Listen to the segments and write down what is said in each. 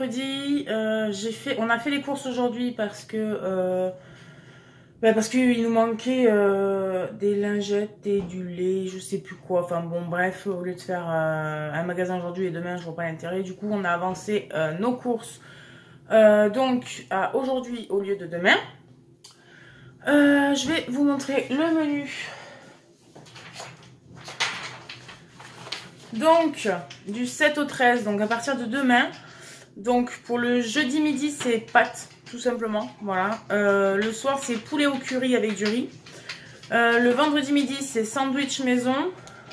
mercredi. On a fait les courses aujourd'hui parce que parce qu'il nous manquait des lingettes et du lait, je sais plus quoi. Enfin bon, bref, au lieu de faire un magasin aujourd'hui et demain, je vois pas l'intérêt. Du coup, on a avancé nos courses donc à aujourd'hui au lieu de demain. Je vais vous montrer le menu. Donc, du 7 au 13, donc à partir de demain. Donc, pour le jeudi midi, c'est pâtes, tout simplement. Voilà. Le soir, c'est poulet au curry avec du riz. Le vendredi midi, c'est sandwich maison.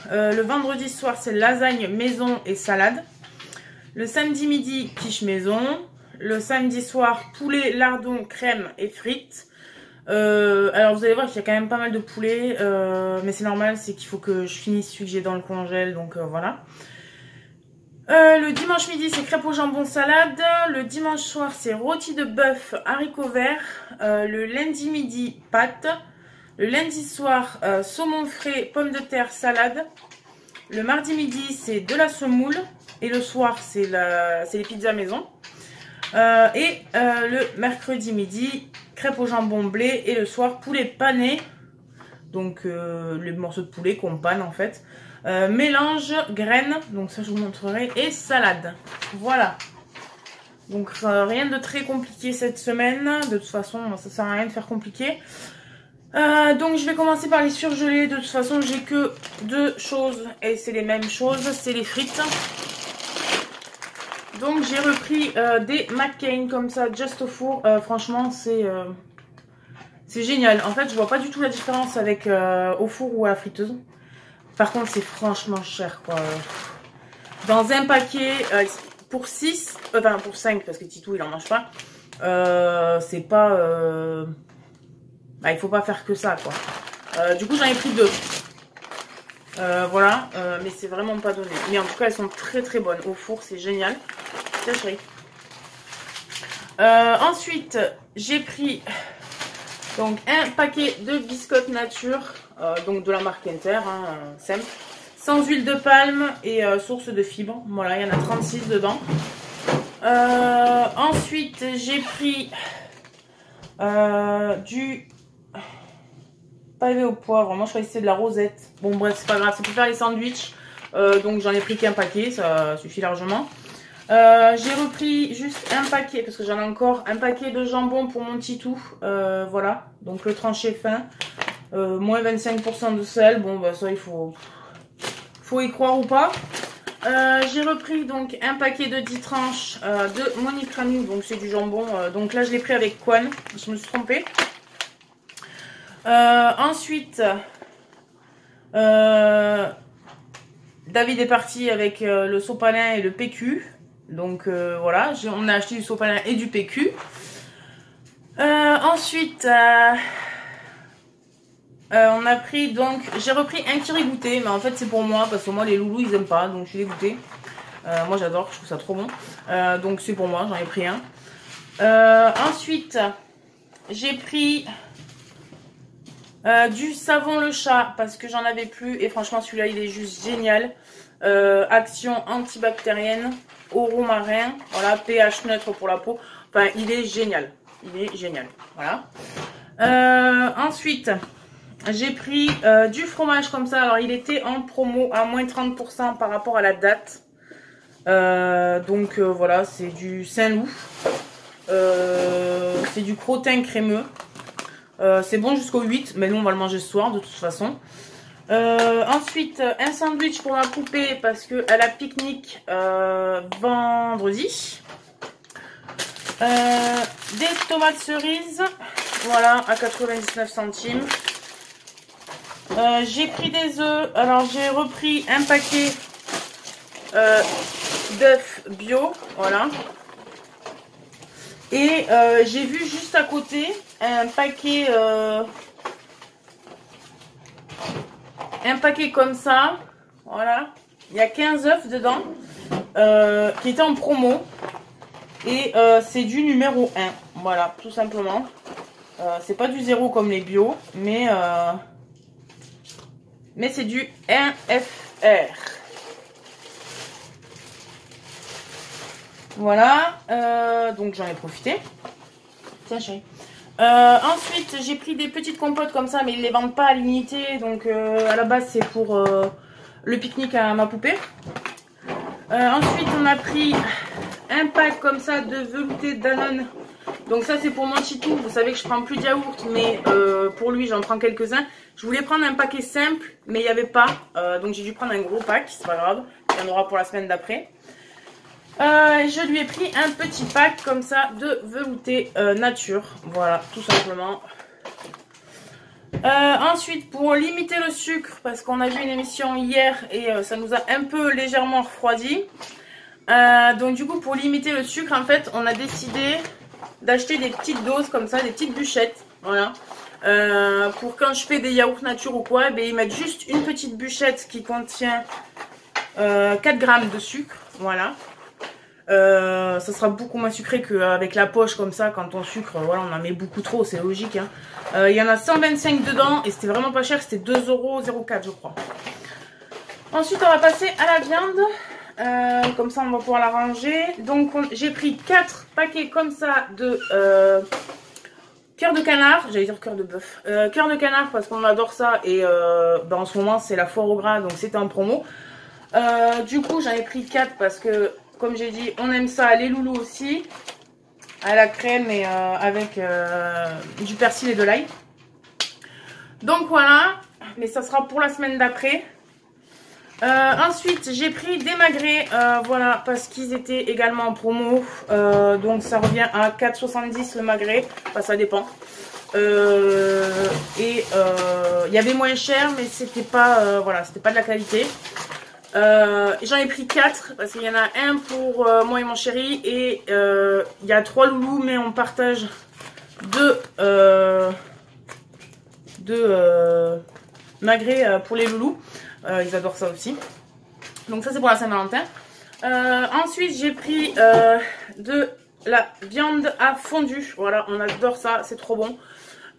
Le vendredi soir, c'est lasagne maison et salade. Le samedi midi, quiche maison. Le samedi soir, poulet, lardon, crème et frites. Alors vous allez voir qu'il y a quand même pas mal de poulet, mais c'est normal, c'est qu'il faut que je finisse celui que j'ai dans le congèle, donc voilà. Le dimanche midi, c'est crêpes au jambon salade. Le dimanche soir, c'est rôti de bœuf, haricots verts. Le lundi midi, pâtes. Le lundi soir, saumon frais, pommes de terre, salade. Le mardi midi, c'est de la semoule. Et le soir, c'est les pizzas maison. Le mercredi midi, crêpes au jambon blé. Et le soir, poulet pané. Donc les morceaux de poulet qu'on panne en fait. Mélange, graines, donc ça je vous montrerai, et salade. Voilà. Donc rien de très compliqué cette semaine. De toute façon, ça sert à rien de faire compliqué. Donc je vais commencer par les surgelés. De toute façon, j'ai que deux choses et c'est les mêmes choses, c'est les frites. Donc j'ai repris des McCain comme ça, just au four. Franchement, c'est génial. En fait, je vois pas du tout la différence avec au four ou à la friteuse. Par contre, c'est franchement cher, quoi. Dans un paquet, pour 6, enfin pour 5, parce que Titou, il en mange pas, c'est pas... il faut pas faire que ça, quoi. Du coup, j'en ai pris 2. Voilà, mais c'est vraiment pas donné. Mais en tout cas, elles sont très très bonnes. Au four, c'est génial. Tiens, chérie. Ensuite, j'ai pris donc un paquet de biscottes nature, donc de la marque Inter, simple, sans huile de palme et source de fibres. Voilà, il y en a 36 dedans. Ensuite, j'ai pris du pavé au poivre. Moi, je croyais que c'était de la rosette. Bon, bref, c'est pas grave, c'est pour faire les sandwichs. Donc, j'en ai pris qu'un paquet, ça suffit largement. J'ai repris juste un paquet, parce que j'en ai encore un paquet de jambon pour mon Titou. Voilà, donc le tranché fin. Moins 25% de sel. Bon, bah ça, il faut y croire ou pas. J'ai repris donc un paquet de 10 tranches de Monique, donc c'est du jambon. Donc là, je l'ai pris avec Quan, je me suis trompée. Ensuite, David est parti avec le sopalin et le PQ. Donc voilà, on a acheté du sopalin et du PQ. Ensuite, on a pris donc, j'ai repris un Kiri-Goûté, mais en fait c'est pour moi, parce que moi les loulous ils aiment pas, donc je suis dégoûtée. Moi j'adore, je trouve ça trop bon. Donc c'est pour moi, j'en ai pris un. Ensuite, j'ai pris du savon le chat, parce que j'en avais plus, et franchement celui-là il est juste génial. Action antibactérienne au romarin, voilà, pH neutre pour la peau. Enfin, il est génial. Il est génial. Voilà. Ensuite, j'ai pris du fromage comme ça. Alors, il était en promo à moins 30% par rapport à la date. Donc, voilà, c'est du Saint-Loup. C'est du crottin crémeux. C'est bon jusqu'au 8, mais nous, on va le manger ce soir, de toute façon. Ensuite, un sandwich pour ma poupée parce qu'elle a pique-nique vendredi. Des tomates cerises, voilà, à 99 centimes. J'ai pris des œufs. Alors, j'ai repris un paquet d'œufs bio, voilà. Et j'ai vu juste à côté un paquet comme ça, voilà, il y a 15 œufs dedans, qui était en promo, et c'est du numéro 1, voilà, tout simplement. C'est pas du 0 comme les bio, mais c'est du 1FR. Voilà, donc j'en ai profité. Tiens chérie. Ensuite, j'ai pris des petites compotes comme ça, mais ils les vendent pas à l'unité. Donc à la base, c'est pour le pique-nique à ma poupée. Ensuite, on a pris un pack comme ça de velouté Danone. Donc ça, c'est pour mon Chitou. Vous savez que je prends plus de yaourt, mais pour lui, j'en prends quelques-uns. Je voulais prendre un paquet simple, mais il n'y avait pas. Donc j'ai dû prendre un gros pack, c'est pas grave. Il y en aura pour la semaine d'après. Je lui ai pris un petit pack comme ça de velouté nature. Voilà, tout simplement. Ensuite, pour limiter le sucre, parce qu'on a vu une émission hier et ça nous a un peu légèrement refroidi. Donc du coup, pour limiter le sucre, en fait, on a décidé d'acheter des petites doses comme ça, des petites bûchettes. Voilà. Pour quand je fais des yaourts nature ou quoi, ils mettent juste une petite bûchette qui contient 4 grammes de sucre. Voilà. Ça sera beaucoup moins sucré qu'avec la poche comme ça. Quand on sucre, voilà, on en met beaucoup trop, c'est logique, hein. Il y en a 125 dedans et c'était vraiment pas cher, c'était 2,04 € je crois. Ensuite on va passer à la viande, comme ça on va pouvoir la ranger. Donc j'ai pris 4 paquets comme ça de cœur de canard, j'allais dire cœur de bœuf, cœur de canard parce qu'on adore ça et en ce moment c'est la foire au gras donc c'était en promo. Du coup j'en ai pris 4 parce que comme j'ai dit, on aime ça, les loulous aussi, à la crème et avec du persil et de l'ail. Donc voilà, mais ça sera pour la semaine d'après. Ensuite, j'ai pris des magrets, voilà, parce qu'ils étaient également en promo. Donc ça revient à 4,70 le magret, enfin ça dépend. Il y avait moins cher, mais c'était pas, voilà, c'était pas de la qualité. J'en ai pris 4 parce qu'il y en a un pour moi et mon chéri et il y a 3 loulous mais on partage deux magrets pour les loulous. Ils adorent ça aussi. Donc ça c'est pour la Saint-Valentin. Ensuite j'ai pris de la viande à fondu. Voilà, on adore ça, c'est trop bon.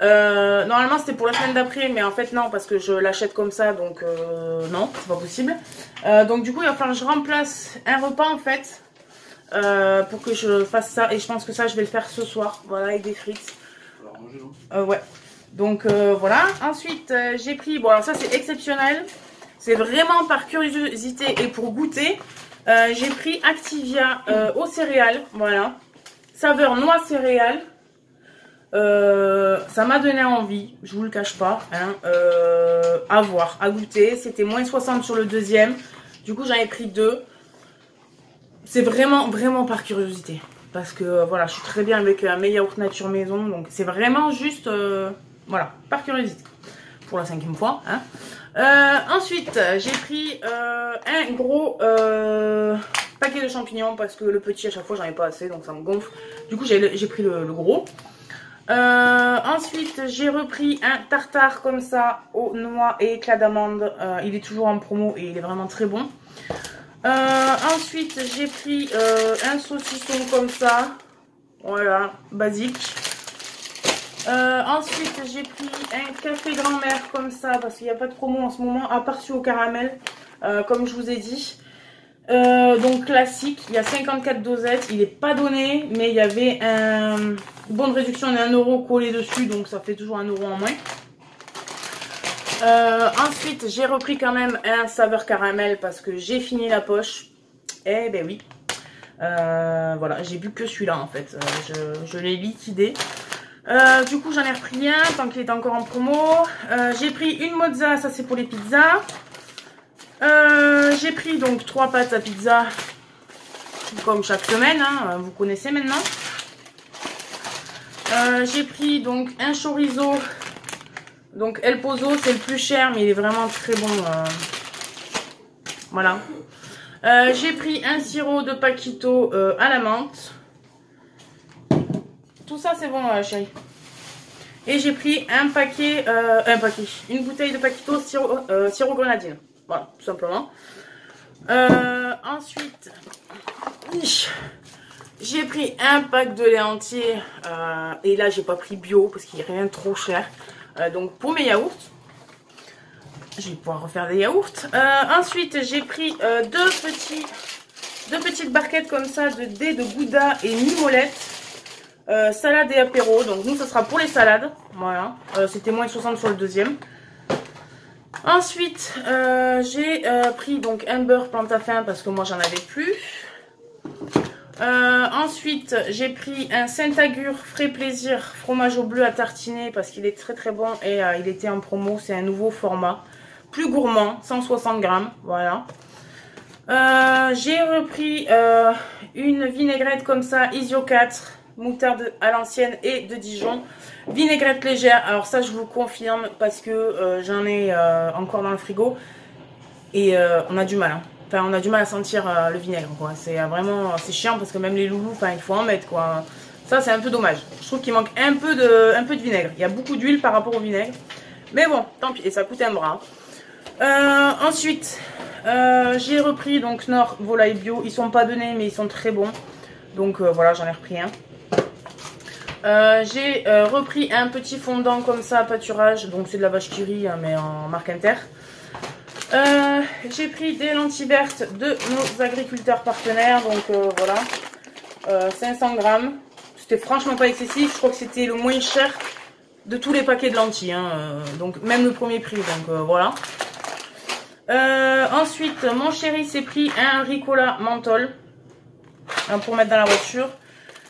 Normalement c'était pour la semaine d'après mais en fait non parce que je l'achète comme ça donc non c'est pas possible. Donc du coup il va falloir que je remplace un repas en fait pour que je fasse ça et je pense que ça je vais le faire ce soir, voilà, avec des frites. Ouais, donc voilà. Ensuite j'ai pris, bon alors ça c'est exceptionnel, c'est vraiment par curiosité et pour goûter, j'ai pris Activia aux céréales, voilà, saveur noix céréales. Ça m'a donné envie, je vous le cache pas, hein, à voir, à goûter. C'était moins 60 sur le deuxième, du coup j'en ai pris 2. C'est vraiment par curiosité parce que voilà, je suis très bien avec mes yaourts nature maison, donc c'est vraiment juste voilà, par curiosité pour la 5e fois, hein. Ensuite j'ai pris un gros paquet de champignons parce que le petit à chaque fois j'en ai pas assez donc ça me gonfle, du coup j'ai pris le gros. Ensuite j'ai repris un tartare comme ça aux noix et éclats d'amande, il est toujours en promo et il est vraiment très bon. Ensuite j'ai pris un saucisson comme ça, voilà, basique. Ensuite j'ai pris un café grand-mère comme ça parce qu'il n'y a pas de promo en ce moment à part celui au caramel, comme je vous ai dit. Donc classique, il y a 54 dosettes, il n'est pas donné mais il y avait un bon de réduction de 1 € collé dessus donc ça fait toujours 1 € en moins. Ensuite j'ai repris quand même un saveur caramel parce que j'ai fini la poche. Eh ben oui, voilà, j'ai bu que celui-là en fait, je l'ai liquidé. Du coup j'en ai repris un tant qu'il est encore en promo. J'ai pris une mozza, ça c'est pour les pizzas. J'ai pris donc 3 pâtes à pizza comme chaque semaine, hein, vous connaissez maintenant. J'ai pris donc un chorizo, donc El Pozo, c'est le plus cher mais il est vraiment très bon, voilà. J'ai pris un sirop de Paquito à la menthe. Tout ça c'est bon chérie. Et j'ai pris une bouteille de Paquito sirop grenadine. Voilà, tout simplement. Ensuite, j'ai pris un pack de lait entier. Et là, j'ai pas pris bio parce qu'il n'y a rien de trop cher. Donc, pour mes yaourts, je vais pouvoir refaire des yaourts. Ensuite, j'ai pris 2 petits 2 petites barquettes comme ça de dés de Gouda et mimolette. Salade et apéro. Donc nous, ce sera pour les salades. Voilà. C'était moins 60 sur le deuxième. Ensuite, j'ai pris donc un beurre Plantafin parce que moi, j'en avais plus. Ensuite, j'ai pris un Saint-Agur Frais Plaisir fromage au bleu à tartiner parce qu'il est très très bon et il était en promo. C'est un nouveau format. Plus gourmand, 160 grammes. Voilà. J'ai repris une vinaigrette comme ça, Isio 4, moutarde à l'ancienne et de Dijon. Vinaigrette légère, alors ça je vous confirme parce que j'en ai encore dans le frigo. Et on a du mal, hein. Enfin on a du mal à sentir le vinaigre quoi. C'est vraiment, c'est chiant parce que même les loulous, enfin il faut en mettre quoi. Ça c'est un peu dommage. Je trouve qu'il manque un peu de vinaigre. Il y a beaucoup d'huile par rapport au vinaigre. Mais bon, tant pis, et ça coûte un bras. Ensuite, j'ai repris donc Knorr volaille bio. Ils sont pas donnés mais ils sont très bons. Donc voilà, j'en ai repris un. J'ai repris un petit fondant comme ça, pâturage. Donc c'est de la vache qui rit hein, mais en marque Inter. J'ai pris des lentilles vertes de nos agriculteurs partenaires. Donc voilà, 500 grammes. C'était franchement pas excessif. Je crois que c'était le moins cher de tous les paquets de lentilles. Hein, donc même le premier prix. Donc voilà. Ensuite, mon chéri s'est pris un Ricola menthol hein, pour mettre dans la voiture.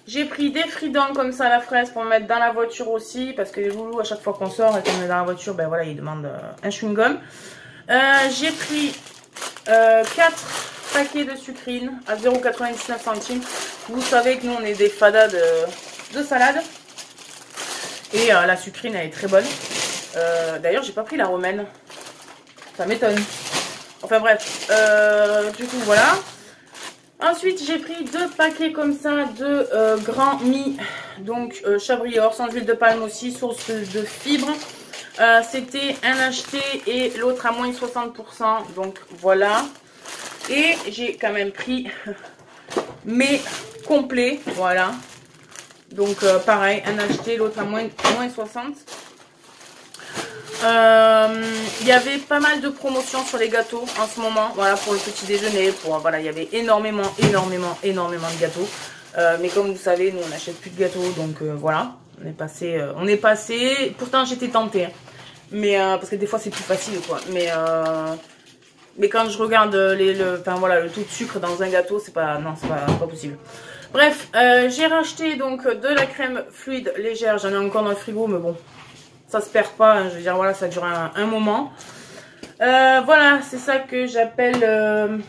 J'ai pris des fridans comme ça à la fraise pour mettre dans la voiture aussi. Parce que les loulous, à chaque fois qu'on sort et qu'on est dans la voiture, ben voilà, ils demandent un chewing-gum. J'ai pris 4 paquets de sucrine à 0,99 centimes. Vous savez que nous, on est des fadas de salade. Et la sucrine, elle est très bonne. D'ailleurs, j'ai pas pris la romaine. Ça m'étonne. Enfin bref, du coup voilà. Ensuite j'ai pris 2 paquets comme ça de Grand Mi. Donc Chabrior sans huile de palme aussi, source de fibres. C'était un acheté et l'autre à moins de 60%. Donc voilà. Et j'ai quand même pris mes complets. Voilà. Donc pareil, un acheté, l'autre à moins de 60. Il y avait pas mal de promotions sur les gâteaux en ce moment, voilà, pour le petit déjeuner, voilà, il y avait énormément de gâteaux, mais comme vous savez, nous on n'achète plus de gâteaux, donc voilà, on est passé, pourtant j'étais tentée, hein, mais parce que des fois c'est plus facile quoi, mais quand je regarde enfin voilà, le taux de sucre dans un gâteau, c'est pas possible. Bref, j'ai racheté donc de la crème fluide légère, j'en ai encore dans le frigo, mais bon. Ça se perd pas, hein, je veux dire, voilà, ça dure un moment. Voilà, c'est ça que j'appelle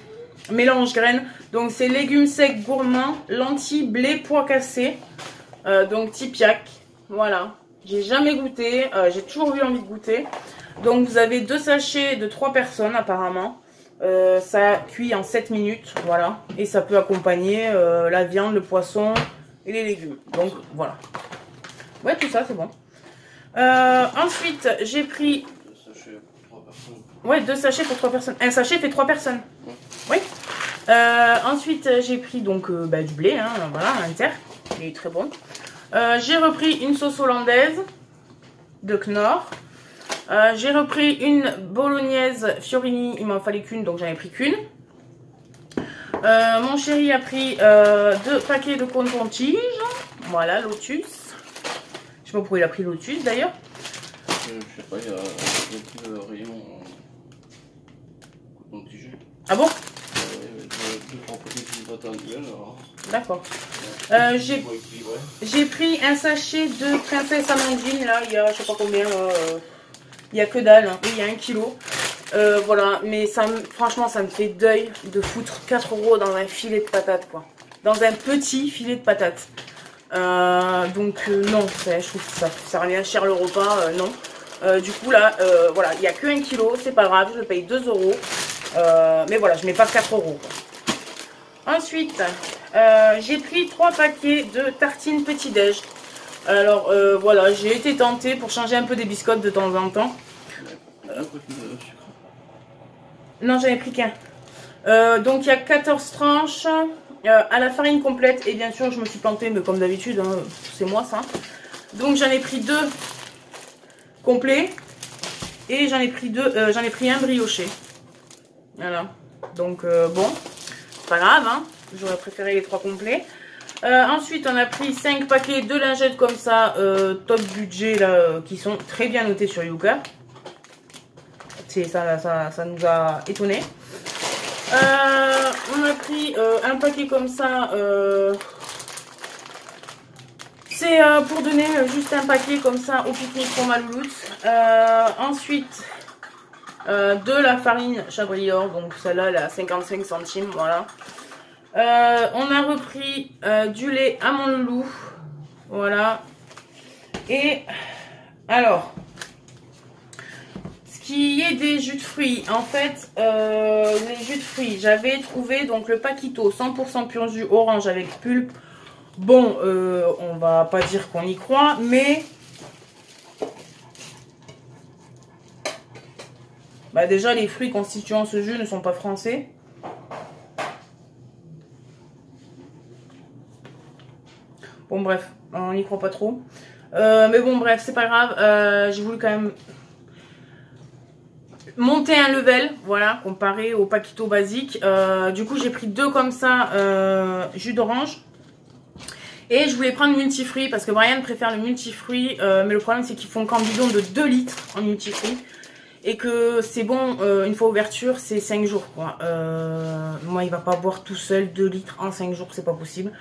mélange graines. Donc, c'est légumes secs gourmands, lentilles, blé, pois cassés. Donc, Tipiac. Voilà. J'ai jamais goûté, j'ai toujours eu envie de goûter. Donc, vous avez 2 sachets de 3 personnes, apparemment. Ça cuit en 7 minutes, voilà. Et ça peut accompagner la viande, le poisson et les légumes. Donc, voilà. Ouais, tout ça, c'est bon. Ensuite, j'ai pris... 2 sachets pour 3 personnes. Ouais, 2 sachets pour 3 personnes. Un sachet fait 3 personnes. Oui. Ensuite, j'ai pris donc du blé, hein, voilà, Inter. Il est très bon. J'ai repris une sauce hollandaise de Knorr. J'ai repris une bolognaise Fiorini. Il m'en fallait qu'une, donc j'en ai pris qu'une. Mon chéri a pris 2 paquets de coton-tige. Voilà, Lotus. Je sais pas pourquoi il a pris Lotus d'ailleurs. Je sais pas, il y a un petit rayon coton-tige. Ah bon? Deux, trois paquets de pâte à gueule. D'accord. J'ai pris un sachet de princesse amandine, là, il y a je sais pas combien, il y a que dalle, hein. Oui, il y a 1 kilo. Voilà, mais franchement, ça me fait deuil de foutre 4 € dans un filet de patates, quoi. Dans un petit filet de patates. Donc non, je trouve que ça revient cher le repas, non. Du coup là, voilà, il n'y a que 1 kilo, c'est pas grave, je paye 2 €. Mais voilà, je mets pas 4 €. Ensuite, j'ai pris 3 paquets de tartines petit-déj. Alors voilà, j'ai été tentée pour changer un peu des biscottes de temps en temps. Non, j'en ai pris qu'un. Donc il y a 14 tranches. À la farine complète, et bien sûr je me suis plantée, mais comme d'habitude, hein, c'est moi ça. Donc j'en ai pris 2 complets et j'en ai pris un brioché. Voilà. Donc bon, c'est pas grave, hein. J'aurais préféré les 3 complets. Ensuite, on a pris 5 paquets de lingettes comme ça, top budget, là, qui sont très bien notés sur Yuka. Ça nous a étonnés. On a pris un paquet comme ça. C'est pour donner juste un paquet comme ça au pique-nique pour ma louloute. Ensuite, de la farine Chabrior, donc celle-là, elle est à 55 centimes, voilà. On a repris du lait à mon loulou, voilà. Et alors, ce qui est des jus de fruits, en fait, les jus de fruits, j'avais trouvé donc le Paquito 100% pur jus orange avec pulpe. Bon, on va pas dire qu'on y croit, mais bah déjà les fruits constituant ce jus ne sont pas français. Bon bref, on n'y croit pas trop. Mais bon bref, c'est pas grave. J'ai voulu quand même monter un level, voilà, comparé au Paquito basique. Du coup j'ai pris 2 comme ça, jus d'orange. Et je voulais prendre multifruits parce que Brian préfère le multifruit. Mais le problème c'est qu'ils font qu'en bidon de 2 litres en multifruits. Et que c'est bon, une fois ouverture, c'est 5 jours quoi. Moi il va pas boire tout seul 2 litres en 5 jours, c'est pas possible.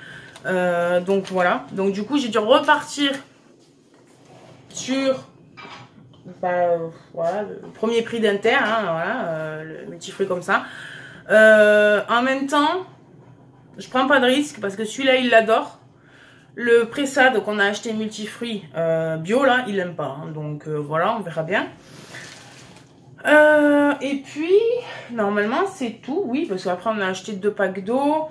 Donc voilà, donc du coup j'ai dû repartir sur voilà, le premier prix d'Inter, hein, voilà, le multifruit comme ça. En même temps, je prends pas de risque parce que celui-là il l'adore. Le Pressade qu'on a acheté multifruit bio là, il l'aime pas, hein, donc voilà, on verra bien. Et puis normalement c'est tout, oui, parce qu'après on a acheté 2 packs d'eau.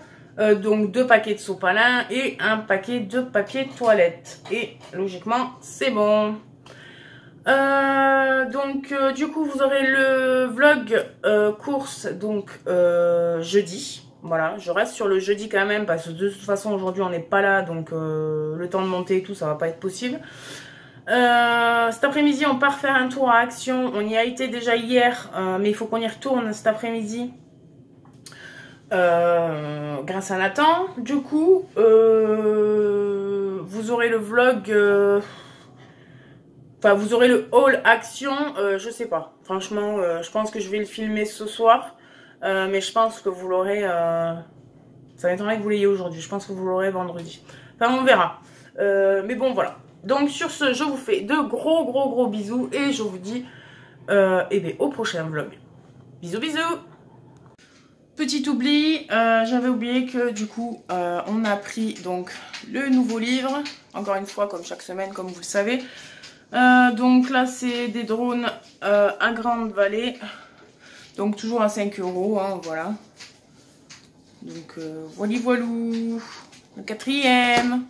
Donc 2 paquets de sopalin et un paquet de papier toilette. Et logiquement, c'est bon. Du coup, vous aurez le vlog course donc jeudi. Voilà, je reste sur le jeudi quand même parce que de toute façon aujourd'hui on n'est pas là. Donc le temps de monter et tout, ça va pas être possible. Cet après-midi, on part faire un tour à Action. On y a été déjà hier, mais il faut qu'on y retourne cet après-midi. Grâce à Nathan. Du coup vous aurez le vlog enfin vous aurez le haul Action, je sais pas franchement, je pense que je vais le filmer ce soir, mais je pense que vous l'aurez ça m'étonnerait que vous l'ayez aujourd'hui, je pense que vous l'aurez vendredi, enfin on verra, mais bon voilà, donc sur ce je vous fais de gros bisous et je vous dis eh bien, au prochain vlog. Bisous bisous. Petit oubli, j'avais oublié que du coup on a pris donc le nouveau livre, encore une fois comme chaque semaine comme vous le savez. Donc là c'est des drones à grande vallée, donc toujours à 5 €, hein, voilà. Donc voilà, le 4e.